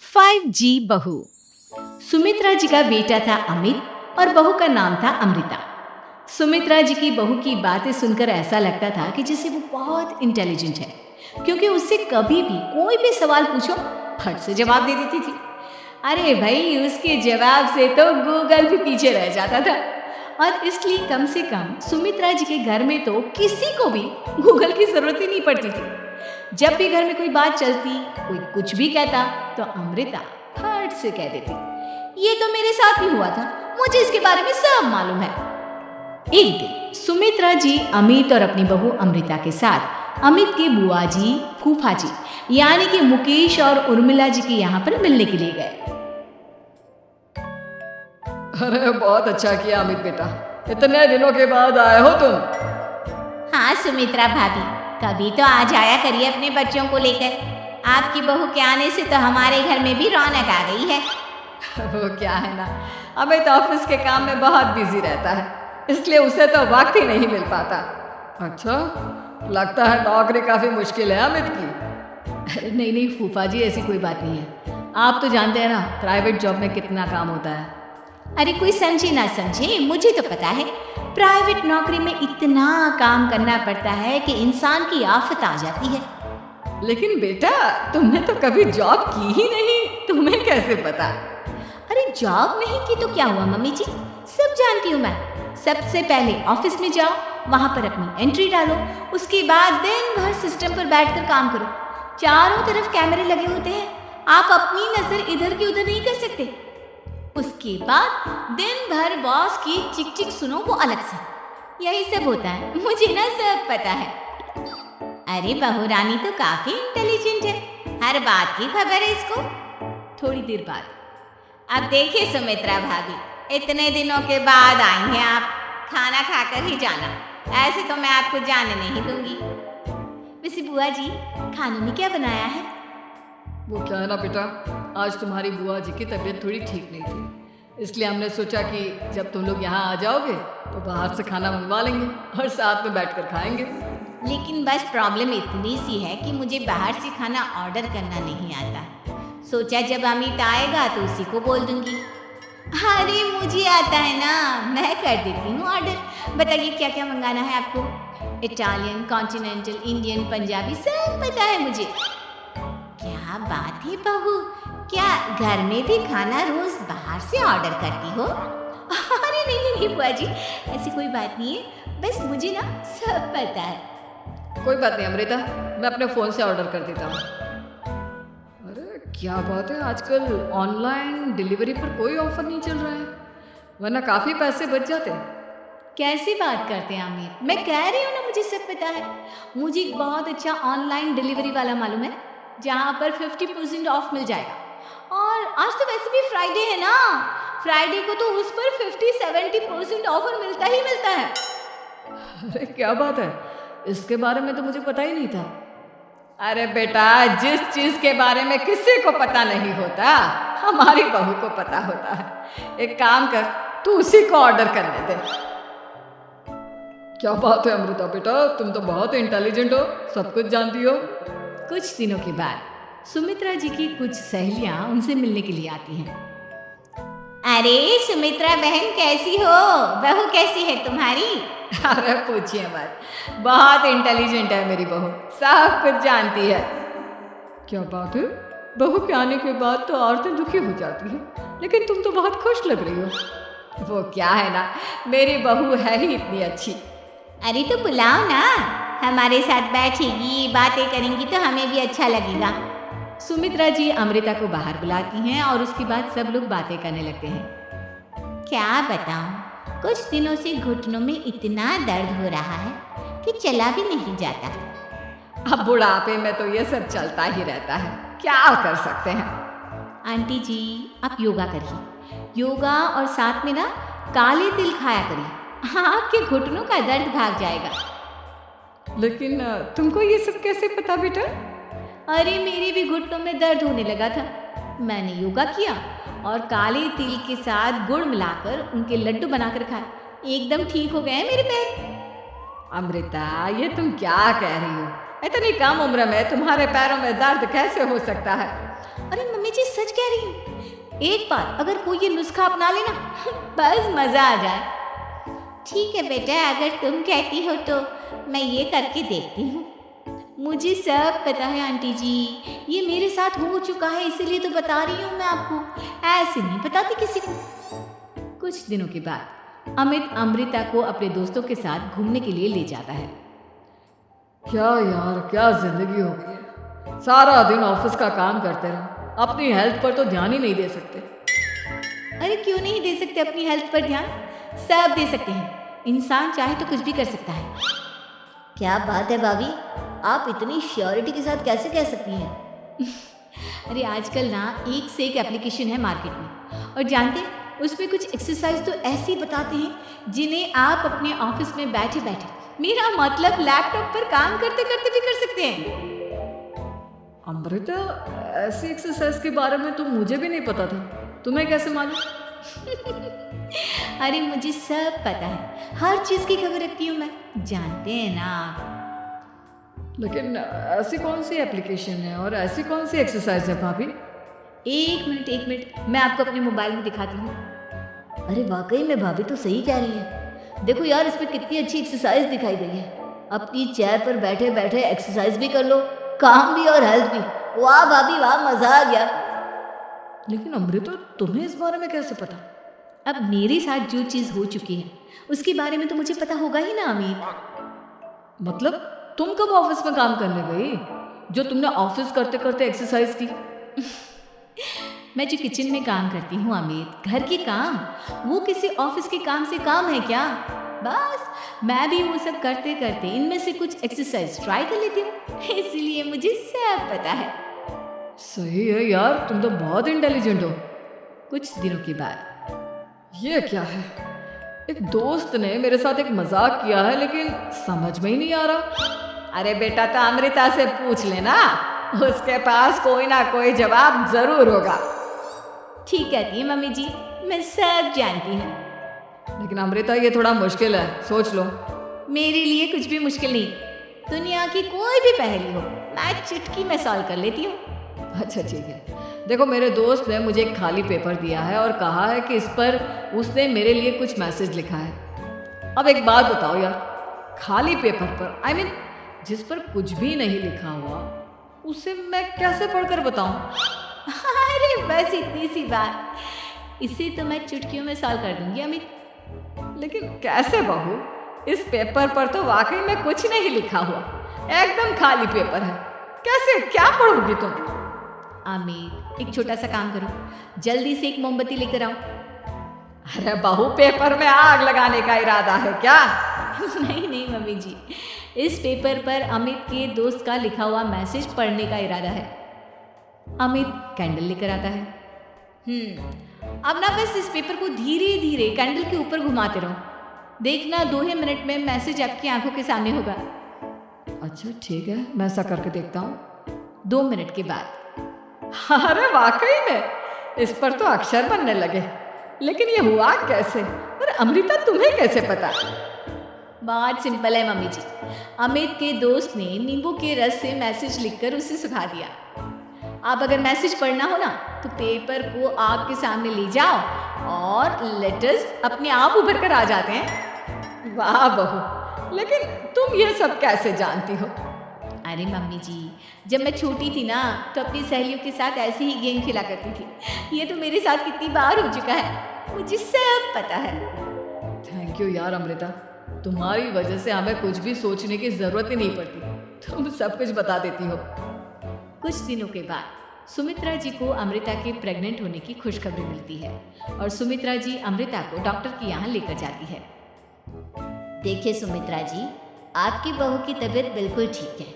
5G बहू। सुमित्रा जी का बेटा था अमित और बहू का नाम था अमृता। सुमित्रा जी की बहू की बातें सुनकर ऐसा लगता था कि जैसे वो बहुत इंटेलिजेंट है, क्योंकि उससे कभी भी कोई भी सवाल पूछो फट से जवाब दे देती थी। अरे भाई, उसके जवाब से तो गूगल भी पीछे रह जाता था। और इसलिए कम से कम सुमित्रा जी के घर में तो किसी को भी गूगल की जरूरत ही नहीं पड़ती थी। जब भी घर में कोई बात चलती, कोई कुछ भी कहता, तो अमृता फट से कह देती, ये तो मेरे साथ भी हुआ था, मुझे इसके बारे में सब मालूम है। एक दिन सुमित्रा जी अमित और अपनी बहू अमृता के साथ अमित के बुआ जी, फूफा जी यानी कि मुकेश और उर्मिला जी के यहाँ पर मिलने के लिए गए। अरे बहुत अच्छा किया अमित बेटा, इतने दिनों के बाद आए हो तुम। हाँ सुमित्रा भाभी, कभी तो आ जाया करिए अपने बच्चों को लेकर। आपकी बहू के आने से तो हमारे घर में भी रौनक आ गई है। वो क्या है ना, अमित ऑफिस के काम में बहुत बिजी रहता है, इसलिए उसे तो वक्त ही नहीं मिल पाता। अच्छा, लगता है नौकरी काफी मुश्किल है अमित की। नहीं नहीं फूफा जी, ऐसी कोई बात नहीं है। आप तो जानते हैं ना प्राइवेट जॉब में कितना काम होता है। अरे कोई समझे ना समझे, मुझे तो पता है प्राइवेट नौकरी में इतना काम करना पड़ता है कि इंसान की आफत आ जाती है। लेकिन बेटा, तुमने तो कभी जॉब की ही नहीं, तुम्हें कैसे पता? अरे जॉब नहीं की तो क्या हुआ मम्मी जी, सब जानती हूँ मैं। सबसे पहले ऑफिस में जाओ, वहां पर अपनी एंट्री डालो, उसके बाद दिन भर सिस्टम पर बैठकर काम करो। चारों तरफ कैमरे लगे होते हैं, आप अपनी नजर इधर की उधर नहीं कर सकते। उसके बाद दिन भर बॉस की चिक चिक सुनो, वो अलग से। यही सब होता है, मुझे ना सब पता है। अरे बहू रानी तो काफी इंटेलिजेंट है, हर बात की खबर है इसको। थोड़ी देर बाद, अब देखिए सुमित्रा भाभी, इतने दिनों के बाद आई हैं आप, खाना खाकर ही जाना, ऐसे तो मैं आपको जाने नहीं दूंगी। वैसे बुआ जी, खाने में क्या बनाया है? वो क्या है ना बेटा, आज तुम्हारी बुआ जी की तबीयत थोड़ी ठीक नहीं थी, इसलिए हमने सोचा कि जब तुम लोग यहाँ आ जाओगे तो बाहर से खाना मंगवा लेंगे और साथ में बैठकर खाएंगे। लेकिन बस प्रॉब्लम इतनी सी है कि मुझे बाहर से खाना ऑर्डर करना नहीं आता। सोचा जब अमित आएगा तो उसी को बोल दूंगी। अरे मुझे आता है ना, मैं कर देती हूँ ऑर्डर। बताइए क्या क्या मंगाना है आपको? इटालियन, कॉन्टिनेंटल, इंडियन, पंजाबी, सब पता है मुझे। क्या बात है बहू, क्या घर में भी खाना रोज बाहर से ऑर्डर करती हो? अरे नहीं नहीं बुआ जी, ऐसी कोई बात नहीं है, बस मुझे ना सब पता है। कोई बात नहीं अमृता, मैं अपने फ़ोन से ऑर्डर कर देता हूँ। अरे क्या बात है, आजकल ऑनलाइन डिलीवरी पर कोई ऑफर नहीं चल रहा है, वरना काफ़ी पैसे बच जाते। कैसी बात करते हैं अमित? मैं कह रही हूँ ना, मुझे सब पता है। मुझे एक बहुत अच्छा ऑनलाइन डिलीवरी वाला मालूम है, जहाँ पर 50% ऑफ मिल जाएगा। और आज तो वैसे भी फ्राइडे है ना, फ्राइडे को तो उस पर 50-70% ऑफर मिलता ही मिलता है। अरे क्या बात है, इसके बारे में तो मुझे पता ही नहीं था। अरे बेटा, जिस चीज़ के बारे में किसी को पता नहीं होता, हमारी बहू को पता होता है। एक काम कर, तू उसी को ऑर्डर करने दे। क्या बात है अमृता बेटा, तुम तो बहुत इंटेलिजेंट हो, सब कुछ जानती हो। कुछ दिनों के बाद सुमित्रा जी की कुछ सहेलियां उनसे मिलने के लिए आती हैं। अरे सुमित्रा बहन कैसी हो, बहू कैसी है तुम्हारी? अरे पूछिए मत, बहुत इंटेलिजेंट है मेरी बहू, सब कुछ जानती है। क्या बात है, बहू के आने के बाद तो औरतें दुखी हो जाती हैं, लेकिन तुम तो बहुत खुश लग रही हो। वो क्या है ना, मेरी बहू है ही इतनी अच्छी। अरे तो बुलाओ ना, हमारे साथ बैठेगी, बातें करेंगी तो हमें भी अच्छा लगेगा। सुमित्रा जी अमृता को बाहर बुलाती हैं और उसके बाद सब लोग बातें करने लगते हैं। क्या बताऊं, कुछ दिनों से घुटनों में इतना दर्द हो रहा है कि चला भी नहीं जाता। अब बुढ़ापे में तो ये सब चलता ही रहता है, क्या कर सकते हैं। आंटी जी, आप योगा करिए, योगा और साथ में ना काले तिल खाया करिए, आपके घुटनों का दर्द भाग जाएगा। लेकिन तुमको ये सब कैसे पता बेटा? अरे मेरे भी घुटनों में दर्द होने लगा था, मैंने योगा किया और काले तिल के साथ गुड़ मिलाकर उनके लड्डू बनाकर खाए, एकदम ठीक हो गए हैं मेरे पैर। अमृता, ये तुम क्या कह रही हो? इतनी कम उम्र में तुम्हारे पैरों में दर्द कैसे हो सकता है? अरे मम्मी जी सच कह रही हूँ, एक बार अगर कोई ये नुस्खा अपना लेना बस मजा आ जाए। ठीक है बेटा, अगर तुम कहती हो तो मैं ये करके देखती हूँ। मुझे सब पता है आंटी जी, ये मेरे साथ हो चुका है, इसीलिए तो बता रही हूँ मैं आपको, ऐसे नहीं बताती किसी को। कुछ दिनों के बाद अमित अमृता को अपने दोस्तों के साथ घूमने के लिए ले जाता है। क्या यार, क्या जिंदगी हो गई है। सारा दिन ऑफिस का काम करते रहो, अपनी हेल्थ पर तो ध्यान ही नहीं दे सकते। अरे क्यों नहीं दे सकते अपनी हेल्थ पर ध्यान, सब दे सकते हैं। इंसान चाहे तो कुछ भी कर सकता है। क्या बात है भाभी, आप इतनी श्योरिटी के साथ कैसे कह सकती हैं? अरे आजकल ना एक से एक एप्लीकेशन है मार्केट में, और जानते हैं उसमें कुछ एक्सरसाइज तो ऐसी बताते हैं जिन्हें आप अपने ऑफिस में बैठे बैठे, मेरा मतलब लैपटॉप पर काम करते करते भी कर सकते हैं। अमृता, ऐसी एक्सरसाइज के बारे में तो मुझे भी नहीं पता था, तुम्हें कैसे मालूम? अरे मुझे सब पता है, हर चीज की खबर रखती हूँ मैं, जानते हैं ना आप। लेकिन ऐसी कौन सी एप्लीकेशन है और ऐसी कौन सी एक्सरसाइज है भाभी? एक मिनट, मैं आपको अपने मोबाइल में दिखाती हूँ। अरे वाकई में भाभी तो सही कह रही है। देखो यार, इस पर कितनी अच्छी एक्सरसाइज दिखाई गई है। अपनी चेयर पर बैठे बैठे एक्सरसाइज भी कर लो, काम भी और हेल्थ भी। वाह भाभी वाह, मजा आ गया। लेकिन अमृता, तुम्हें इस बारे में कैसे पता? अब मेरे साथ जो चीज हो चुकी है उसके बारे में तो मुझे पता होगा ही ना अमित। मतलब तुम कब ऑफिस में काम करने गई जो तुमने ऑफिस करते करते एक्सरसाइज की? मैं जो किचन में काम करती हूँ अमित, घर के काम, वो किसी ऑफिस के काम से काम है क्या? बस मैं भी वो सब करते करते इनमें से कुछ एक्सरसाइज ट्राई कर लेती हूँ, इसीलिए मुझे सब पता है। सही है यार, तुम तो बहुत इंटेलिजेंट हो। कुछ दिनों के बाद ये क्या है? एक दोस्त ने मेरे साथ एक मजाक किया है, लेकिन समझ में ही नहीं आ रहा। अरे बेटा, तो अमृता से पूछ लेना, उसके पास कोई ना कोई जवाब जरूर होगा। ठीक कहती है मम्मी जी, मैं सब जानती हूँ। लेकिन अमृता, ये थोड़ा मुश्किल है, सोच लो। मेरे लिए कुछ भी मुश्किल नहीं, दुनिया की कोई भी पहेली हो मैं चुटकी में सॉल्व कर लेती हूँ। अच्छा ठीक है, देखो मेरे दोस्त ने मुझे एक खाली पेपर दिया है और कहा है कि इस पर उसने मेरे लिए कुछ मैसेज लिखा है। अब एक बात बताओ यार, खाली पेपर पर, आई मीन जिस पर कुछ भी नहीं लिखा हुआ, उसे मैं कैसे पढ़कर बताऊं? अरे बस इतनी सी बात, इसे तो मैं चुटकियों में सॉल्व कर दूंगी अमित। लेकिन कैसे बहू? इस पेपर पर तो वाकई में कुछ नहीं लिखा हुआ, एकदम खाली पेपर है, कैसे क्या पढ़ोगी तुम? अमित, एक छोटा सा काम करो, जल्दी से एक मोमबत्ती लेकर आओ। अरे बहू, पेपर में आग लगाने का इरादा है क्या? नहीं मम्मी जी, इस पेपर पर अमित के दोस्त का लिखा हुआ मैसेज पढ़ने का इरादा है। अमित कैंडल लेकर आता है। अब ना बस इस पेपर को धीरे धीरे कैंडल के ऊपर घुमाते रहो, देखना 2 ही मिनट में मैसेज आपकी आंखों के सामने होगा। अच्छा ठीक है, मैं ऐसा करके देखता हूँ। 2 मिनट के बाद। अरे वाकई में इस पर तो अक्षर बनने लगे, लेकिन ये हुआ कैसे? और अमृता, तुम्हें कैसे पता? बहुत सिंपल है मम्मी जी, अमित के दोस्त ने नींबू के रस से मैसेज लिखकर उसे सुखा दिया। आप अगर मैसेज पढ़ना हो ना तो पेपर को आग के सामने ले जाओ और लेटर्स अपने आप उभर कर आ जाते हैं। वाह बहू, लेकिन तुम ये सब कैसे जानती हो? अरे मम्मी जी, जब मैं छोटी थी ना तो अपनी सहेलियों के साथ ऐसे ही गेम खेला करती थी। ये तो मेरे साथ कितनी बार हो चुका है, मुझे सब पता है। थैंक यू यार अमृता, तुम्हारी वजह से हमें कुछ भी सोचने की जरूरत ही नहीं पड़ती, तुम सब कुछ बता देती हो। कुछ दिनों के बाद सुमित्रा जी को अमृता के प्रेग्नेंट होने की खुशखबरी मिलती है और सुमित्रा जी अमृता को डॉक्टर के यहाँ लेकर जाती है। देखिए सुमित्रा जी, आपकी बहू की तबीयत बिल्कुल ठीक है,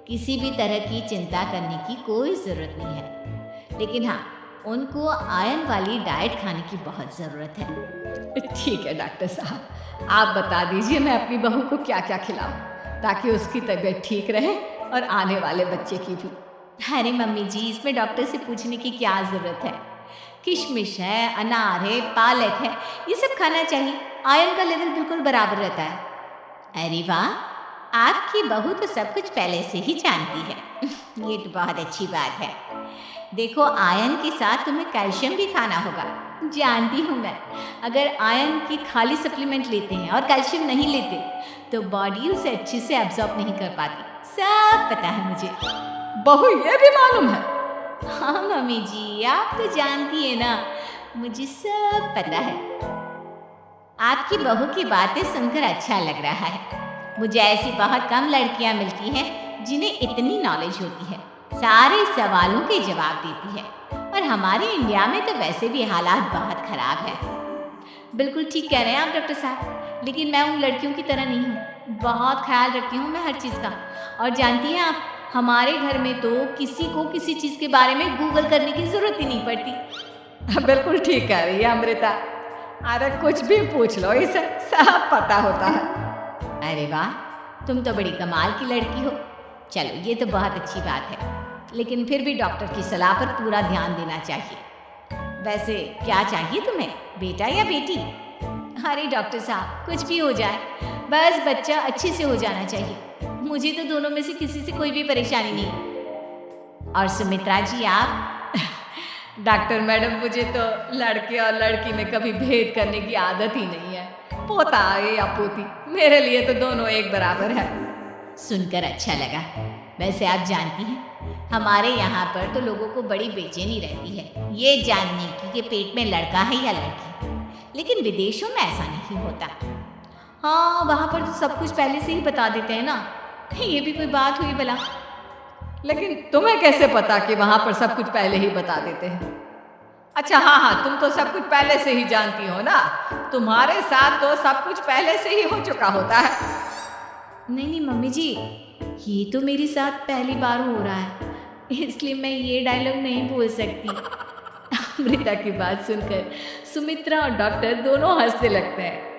किसी भी तरह की चिंता करने की कोई ज़रूरत नहीं है। लेकिन हाँ, उनको आयरन वाली डाइट खाने की बहुत ज़रूरत है। ठीक है डॉक्टर साहब, आप बता दीजिए मैं अपनी बहू को क्या क्या खिलाऊं ताकि उसकी तबीयत ठीक रहे और आने वाले बच्चे की भी। अरे मम्मी जी, इसमें डॉक्टर से पूछने की क्या ज़रूरत है? किशमिश है, अनार है, पालक है, ये सब खाना चाहिए, आयरन का लेवल बिल्कुल बराबर रहता है। अरे वाह, आपकी बहू तो सब कुछ पहले से ही जानती है। ये तो बहुत अच्छी बात है। देखो आयरन के साथ तुम्हें कैल्शियम भी खाना होगा। जानती हूँ मैं, अगर आयरन की खाली सप्लीमेंट लेते हैं और कैल्शियम नहीं लेते तो बॉडी उसे अच्छे से एब्जॉर्ब नहीं कर पाती। सब पता है मुझे। बहू ये भी मालूम है? हाँ मम्मी जी, आप तो जानती है ना, मुझे सब पता है। आपकी बहू की बातें सुनकर अच्छा लग रहा है। मुझे ऐसी बहुत कम लड़कियां मिलती हैं जिन्हें इतनी नॉलेज होती है, सारे सवालों के जवाब देती है। और हमारे इंडिया में तो वैसे भी हालात बहुत ख़राब है। बिल्कुल ठीक कह रहे हैं आप डॉक्टर साहब, लेकिन मैं उन लड़कियों की तरह नहीं हूँ। बहुत ख्याल रखती हूँ मैं हर चीज़ का। और जानती हैं आप, हमारे घर में तो किसी को किसी चीज़ के बारे में गूगल करने की ज़रूरत ही नहीं पड़ती। बिल्कुल ठीक कह रही है अमृता। अरे कुछ भी पूछ लो, इसे सब पता होता है। अरे वाह, तुम तो बड़ी कमाल की लड़की हो। चलो ये तो बहुत अच्छी बात है, लेकिन फिर भी डॉक्टर की सलाह पर पूरा ध्यान देना चाहिए। वैसे क्या चाहिए तुम्हें, बेटा या बेटी? अरे डॉक्टर साहब, कुछ भी हो जाए, बस बच्चा अच्छे से हो जाना चाहिए। मुझे तो दोनों में से किसी से कोई भी परेशानी नहीं। और सुमित्रा जी आप? डॉक्टर मैडम, मुझे तो लड़के और लड़की में कभी भेद करने की आदत ही नहीं है। पोता है या पोती, मेरे लिए तो दोनों एक बराबर है। सुनकर अच्छा लगा। वैसे आप जानती हैं, हमारे यहाँ पर तो लोगों को बड़ी बेचैनी रहती है ये जानने की कि पेट में लड़का है या लड़की। लेकिन विदेशों में ऐसा नहीं होता। हाँ, वहाँ पर तो सब कुछ पहले से ही बता देते हैं ना। ये भी कोई बात हुई भला? लेकिन तुम्हें कैसे पता कि वहाँ पर सब कुछ पहले ही बता देते हैं? अच्छा हाँ, तुम तो सब कुछ पहले से ही जानती हो ना। तुम्हारे साथ तो सब कुछ पहले से ही हो चुका होता है। नहीं मम्मी जी, ये तो मेरे साथ पहली बार हो रहा है, इसलिए मैं ये डायलॉग नहीं बोल सकती। अमृता की बात सुनकर सुमित्रा और डॉक्टर दोनों हंसने लगते हैं।